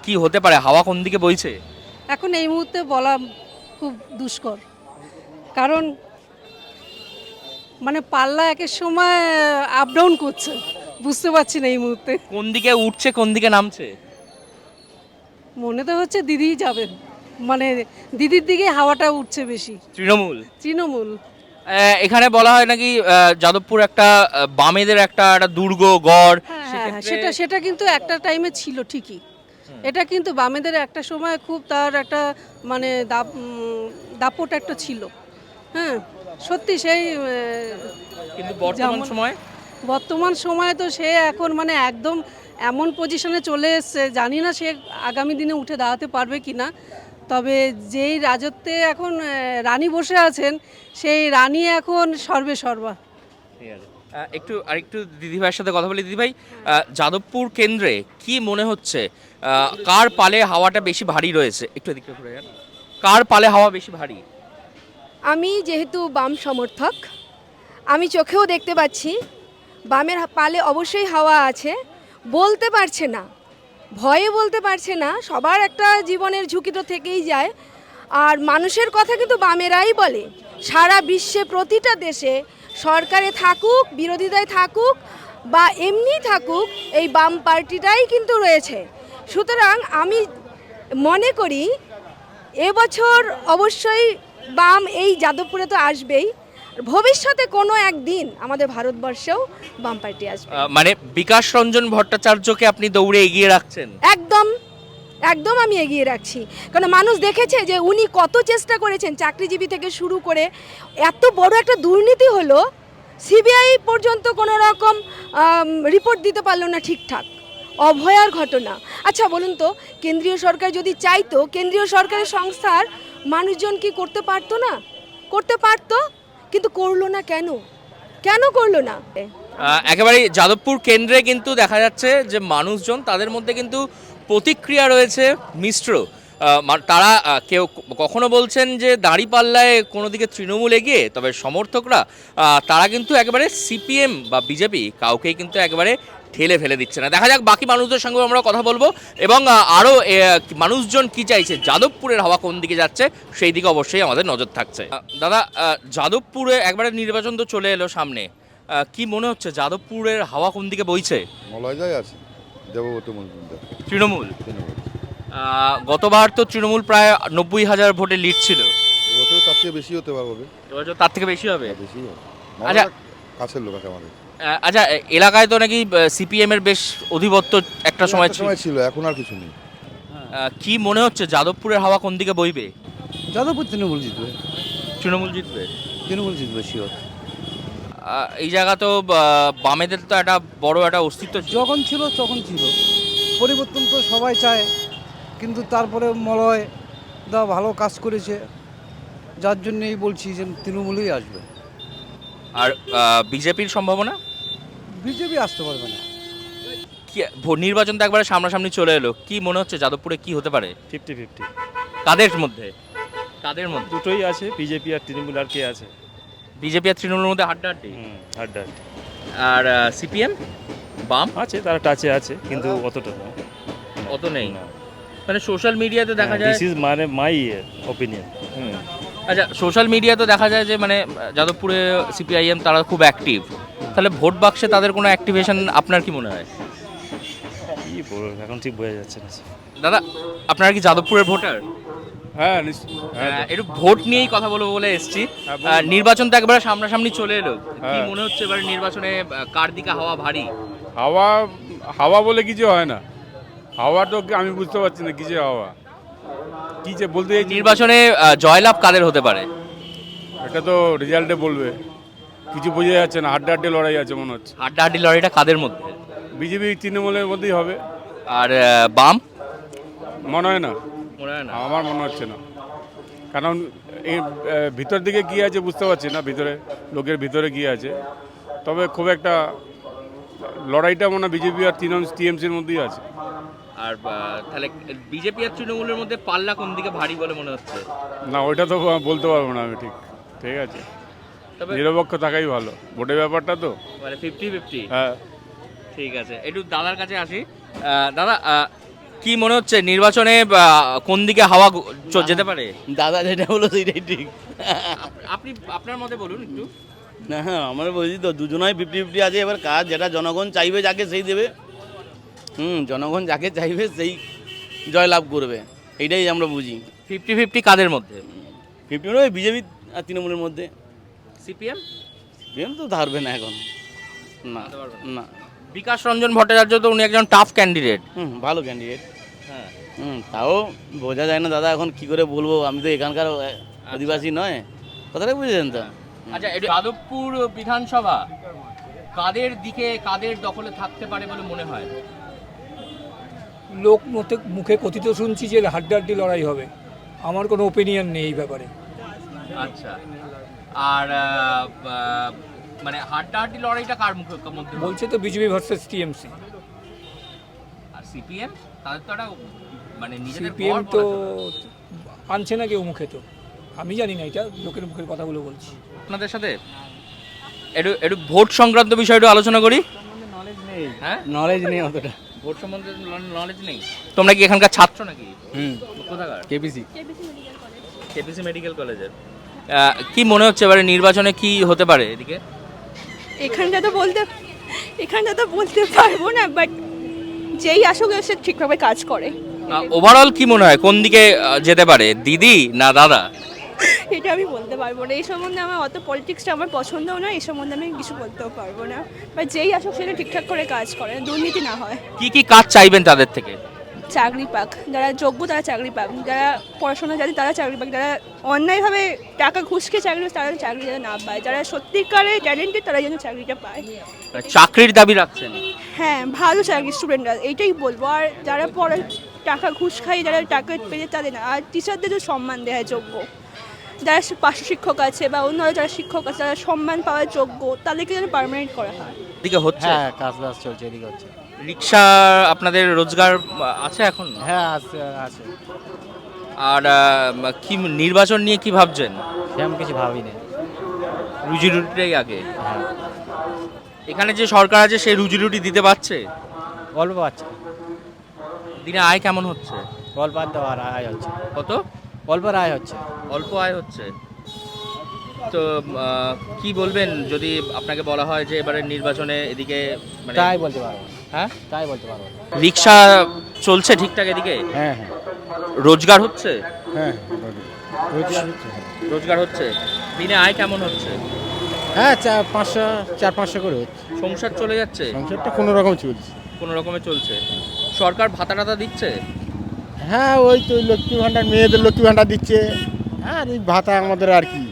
কি হতে পারে, হাওয়া কোন দিকে বইছে? এখন এই মুহূর্তে বলা খুব দুষ্কর, কারণ মানে পাল্লা একের সময় আপ ডাউন করছে, বুঝতে পারছি না এই মুহূর্তে। কোন দিকে উঠছে কোন দিকে নামছে? মনে তো হচ্ছে দিদিই যাবে, মানে দিদির দিকে হাওয়াটা উঠছে বেশি। তৃণমূল। তৃণমূল। এখানে বলা হয় নাকি যাদবপুর একটা বামেদের একটা একটা দুর্গ গড়। হ্যাঁ হ্যাঁ হ্যাঁ, সেক্ষেত্রে সেটা সেটা কিন্তু একটা টাইমে ছিল ঠিকই। এটা কিন্তু বামেদের একটা সময় খুব তার একটা মানে দাপট একটা ছিল। হ্যাঁ, সত্যি সেই কিন্তু বর্তমান যেমন- সময় বর্তমান সময়ে তো সে এখন মানে একদম এমন পজিশনে চলে এসছে, জানি না সে আগামী দিনে উঠে দাঁড়াতে পারবে কি না। তবে যেই রাজত্বে এখন রানী বসে আছেন, সেই রানী এখন সর্বে সর্বা। ঠিক আছে। একটু আরেকটু দিদিভাইয়ের সাথে কথা বলি। দিদিভাই, যাদবপুর কেন্দ্রে কি মনে হচ্ছে, কার পালে হাওয়াটা বেশি ভারী রয়েছে? একটু এদিকে ঘুরে যান। কার পালে হাওয়া বেশি ভারী? আমি যেহেতু বাম সমর্থক, আমি চোখেও দেখতে পাচ্ছি বামের পালে অবশ্যই হাওয়া আছে। বলতে পারছে না, ভয়ে বলতে পারছে না, সবার একটা জীবনের ঝুঁকি তো থেকেই যায়। আর মানুষের কথা কিন্তু বামেরাই বলে। সারা বিশ্বে প্রতিটা দেশে সরকারে থাকুক, বিরোধিতায় থাকুক বা এমনি থাকুক, এই বাম পার্টিটাই কিন্তু রয়েছে। সুতরাং আমি মনে করি এবছর অবশ্যই বাম এই যাদবপুরে তো আসবেই, ভবিষ্যতে কোনো একদিন আমাদের ভারতবর্ষেও বাম পার্টি আসবে। মানে বিকাশ রঞ্জন ভট্টাচার্যকে আপনি দৌড়ে এগিয়ে রাখছেন? একদম একদম আমি এগিয়ে রাখছি, কারণ মানুষ দেখেছে যে উনি কত চেষ্টা করেছেন, চাকরিজীবী থেকে শুরু করে এত বড় একটা দুর্নীতি হলো, সিবিআই পর্যন্ত কোনো রকম রিপোর্ট দিতে পারলো না ঠিকঠাক, অভয়ার ঘটনা। আচ্ছা বলুন তো, কেন্দ্রীয় সরকার যদি চাইতো, কেন্দ্রীয় সরকারের সংস্থার মানুষজন কি করতে পারতো না? করতে পারতো, কিন্তু করলো না কেন? কেন করলো না? একেবারে যাদবপুর কেন্দ্রে কিন্তু দেখা যাচ্ছে যে মানুষজন, তাদের মধ্যে কিন্তু প্রতিক্রিয়া রয়েছে মিশ্র। তারা কেউ কখনো বলছেন যে দাঁড়িপাল্লায় কোনো দিকে তৃণমূল এগিয়ে, তবে সমর্থকরা তারা কিন্তু একেবারে সিপিএম বা বিজেপি কাউকেই কিন্তু একেবারে ঠেলে ফেলে দিচ্ছে না। দেখা যাক বাকি মানুষদের সঙ্গে আমরা কথা বলবো, এবং আরও মানুষজন কি চাইছে, যাদবপুরের হাওয়া কোন দিকে যাচ্ছে সেই দিকে অবশ্যই আমাদের নজর থাকছে। দাদা, যাদবপুরে একবারে নির্বাচন তো চলে এলো সামনে, কি মনে হচ্ছে যাদবপুরের হাওয়া কোন দিকে বইছে? মলয়দাই আছে, দেবব্রত মজুমদার। তৃণমূল। গতবার তো তৃণমূল প্রায় 90,000 ভোটে লিড ছিল। এবছর তার থেকে বেশি হতে পারবে। এবছর তার থেকে বেশি হবে। বেশি হবে। আচ্ছা। কাছের লোক আছে আমাদের। আচ্ছা, এলাকায় তো নাকি সিপিএম এর বেশ অধিপত্য একটা সময় ছিল। ছিল, এখন আর কিছু নেই। কি মনে হচ্ছে যাদবপুরের হাওয়া কোন দিকে বইবে? যাদবপুর তৃণমূল জিতবে, তৃণমূল জিতবে। তৃণমূল জিতবে শিওর। এই জায়গা তো বামেদের তো একটা বড় একটা অস্তিত্ব ছিল। যখন ছিল তখন ছিল, পরিবর্তন তো সবাই চায়, কিন্তু তারপরে মলয় দা ভালো কাজ করেছে, যার জন্যই বলছি যে তৃণমূলই আসবে। আর বিজেপির সম্ভাবনা? বিজেপি আসতে পারবে না। কি নির্বাচন তো একবারে সামনাসামনি চলে এলো, কি মনে হচ্ছে যাদবপুরে কি হতে পারে? 50-50 কাদের মধ্যে? কাদের মধ্যে? দুটোই আছে, বিজেপি আর তৃণমূল। আর কে আছে? বিজেপি আর তৃণমূলের মধ্যে হাড্ডাহাড্ডি। হাড্ডাহাড্ডি আর সিপিএম বাম আছে, তারা টাচে আছে, কিন্তু অতটা না। অত নেই। না। মানে সোশ্যাল মিডিয়াতে দেখা যায়। দিস ইজ মানে মাই ওপিনিয়ন। আচ্ছা, সোশ্যাল মিডিয়াতে দেখা যায় যে মানে যাদবপুরে সিপিআইএম তারা খুব অ্যাক্টিভ, তাহলে ভোট বাক্সে তাদের কোনো অ্যাক্টিভেশন আপনার কি মনে হয়? কি বলবো, এখন ঠিক বোঝা যাচ্ছে না। দাদা, আপনারা কি যাদবপুরের ভোটার? হ্যাঁ, একটু ভোট নিয়েই কথা বলবো বলে এসেছি। নির্বাচন তো একবারে সামনাসামনি চলে এলো, কি মনে হচ্ছে এবার নির্বাচনে কার দিকে হাওয়া ভারী? হাওয়া হাওয়া বলে কিছু হয় না। হাওয়া তো আমি বুঝতে পারছি না কিছু হাওয়া কি যে বলতে চাইছি। নির্বাচনে জয়লাভ কাদের হতে পারে? এটা তো রেজাল্টে বলবে, কিছু বোঝা যাচ্ছে না। হাড্ডাহাড্ডি লড়াই আছে মনে হচ্ছে। হাড্ডাহাড্ডি লড়াইটা কাদের মধ্যে? বিজেপি তৃণমূলের মধ্যেই হবে। আর বাম? মনে হয় না, মনে হয় না। আমার মনে হচ্ছে না, কারণ এই ভিতর দিকে কী আছে বুঝতে পারছি না, ভিতরে লোকের ভিতরে কী আছে। তবে খুব একটা লড়াইটা মনে হয় বিজেপি আর টিএমসির মধ্যেই আছে। আর তাহলে বিজেপি আর তৃণমূলের মধ্যে পাল্লা কোন দিকে ভারী বলে মনে হচ্ছে? না, ওইটা তো বলতে পারবো না আমি। ঠিক আছে, তবে নিরপেক্ষ থাকাই ভালো, ভোটের ব্যাপারটা তো। মানে 50-50। হ্যাঁ। ঠিক আছে, একটু দাদার কাছে আসি। দাদা, কি মনে হচ্ছে নির্বাচনে কোন দিকে হাওয়া যেতে পারে? দাদা যেটা হলো সেটাই ঠিক। আপনি আপনার মতে বলুন একটু। না হ্যাঁ আমরা বলছি তো দুজনাই 50-50 আছে, এবার কাজ যেটা জনগণ চাইবে যাকে সেই দেবে। জনগণ যাকে চাইবে সেই জয়লাভ করবে, এইটাই আমরা বুঝি। 50-50 কাদের মধ্যে? 50 ওই বিজেপি আর তৃণমূলের মধ্যে। সিপিএম? সিপিএম তো ধারবে না এখন, না না। বিকাশ রঞ্জন ভট্টাচার্য তো উনি একজন টাফ ক্যান্ডিডেট। ভালো ক্যান্ডিডেট। হ্যাঁ। তাও বোঝা যায় না দাদা, এখন কি করে বলবো, আমি তো এখানকার আদিবাসী নয়, কথাটা বুঝেছেন তো। আচ্ছা, এটা যাদবপুর বিধানসভা কাদের দিকে কাদের দখলে থাকতে পারে বলে মনে হয়? লোক মুখে কথিত শুনছি যে হাড্ডাহাড্ডি লড়াই হবে। আমার কোনো ওপিনিয়ন নেই এই ব্যাপারে। আচ্ছা, আর মানে হাড্ডাহাড্ডি লড়াইটা কার মধ্যে বলছে তো বিজেপি ভার্সেস টিএমসি। আর সিপিএম তাদের তো একটা মানে নিজেদের সিপিএম তো আনছে না কেউ মুখে, তো আমি জানি না, এটা লোকের মুখের কথাগুলো বলছি। আপনাদের সাথে একটু একটু ভোট সংক্রান্ত বিষয়টা আলোচনা করি। হ্যাঁ, নলেজ নেই অতটা। ভোট সম্বন্ধে নলেজ নেই। তোমরা কি এখানকার ছাত্র নাকি? কোথাকার? কেপিসি কেপিসি মেডিকেল কলেজের। কি মনে হচ্ছে এবারে নির্বাচনে কি হতে পারে এদিকে? এখানটা তো বলতে পারবো না, বাট যেই আসুক সে ঠিকভাবে কাজ করে। ওভারঅল কি মনে হয় কোন দিকে যেতে পারে, দিদি না দাদা? এটা আমি বলতে পারবো না, এই সম্বন্ধে আমার অত পলিটিক্সটা আমার পছন্দও না, এই সম্বন্ধে আমি কিছু বলতেও পারবো না। বাট যেই আসুক সেটা ঠিকঠাক করে কাজ করে, দুর্নীতি না হয়। কি কি কাজ চাইবেন তাদের থেকে? চাকরি পাক, যারা যোগ্য তারা চাকরি পাক, যারা পড়াশোনা জানে তারা চাকরি পাক, যারা অন্যায়ভাবে টাকা ঘুষ খেয়ে চাকরি তারা চাকরি যেন না পায়, যারা সত্যিকারে ট্যালেন্টেড তারা যেন চাকরিটা পায়। চাকরির দাবি রাখছেন? হ্যাঁ, ভালো চাকরি স্টুডেন্টরা, এইটাই বলবো। আর যারা পড়ে টাকা ঘুষ খায়, যারা টাকা পেয়ে তাদের না। আর টিচারদের তো সম্মান দেওয়া যোগ্য, যারা পার্শ্ব শিক্ষক আছে বা অন্য যারা শিক্ষক আছে যারা সম্মান পাওয়ার যোগ্য, তাদেরকে যেন পার্মানেন্ট করা হয়। এদিকে হচ্ছে? হ্যাঁ, কাজ চলছে, এদিকে হচ্ছে। রিক্সা আপনাদের রোজগার আছে এখন? হ্যাঁ আছে। আর কি নির্বাচন নিয়ে কি ভাবছেন? সেরকম কিছু ভাবিনি। রুজি রুটিটাই আগে। হ্যাঁ, এখানে যে সরকার আছে সেই রুজি রুটি দিতে পারছে? অল্প পাচ্ছে, দিনে আয় কেমন হচ্ছে? অল্প আয় হচ্ছে। কত? অল্প আয় হচ্ছে। অল্প আয় হচ্ছে। তো কি বলবেন যদি আপনাকে বলা হয় যে এবারে নির্বাচনে এদিকে মানে তাই বলতে পারবো। হ্যাঁ, তাই বলতে পারবো। রিক্সা চলছে ঠিকঠাক এদিকে? হ্যাঁ রোজগার হচ্ছে? হ্যাঁ, রোজগার হচ্ছে। দিনে আয় কেমন হচ্ছে? হ্যাঁ 400-500 করে হচ্ছে। সংসার চলে যাচ্ছে? সংসারটা কোনো রকম চলছে। কোনো রকমে চলছে। সরকার ভাতা টাতা দিচ্ছে? হ্যাঁ, ওই তো লক্ষ্মী ভাণ্ডার, মেয়েদের লক্ষ্মী ভাণ্ডার দিচ্ছে। আর এই ভাতা আমাদের আর কি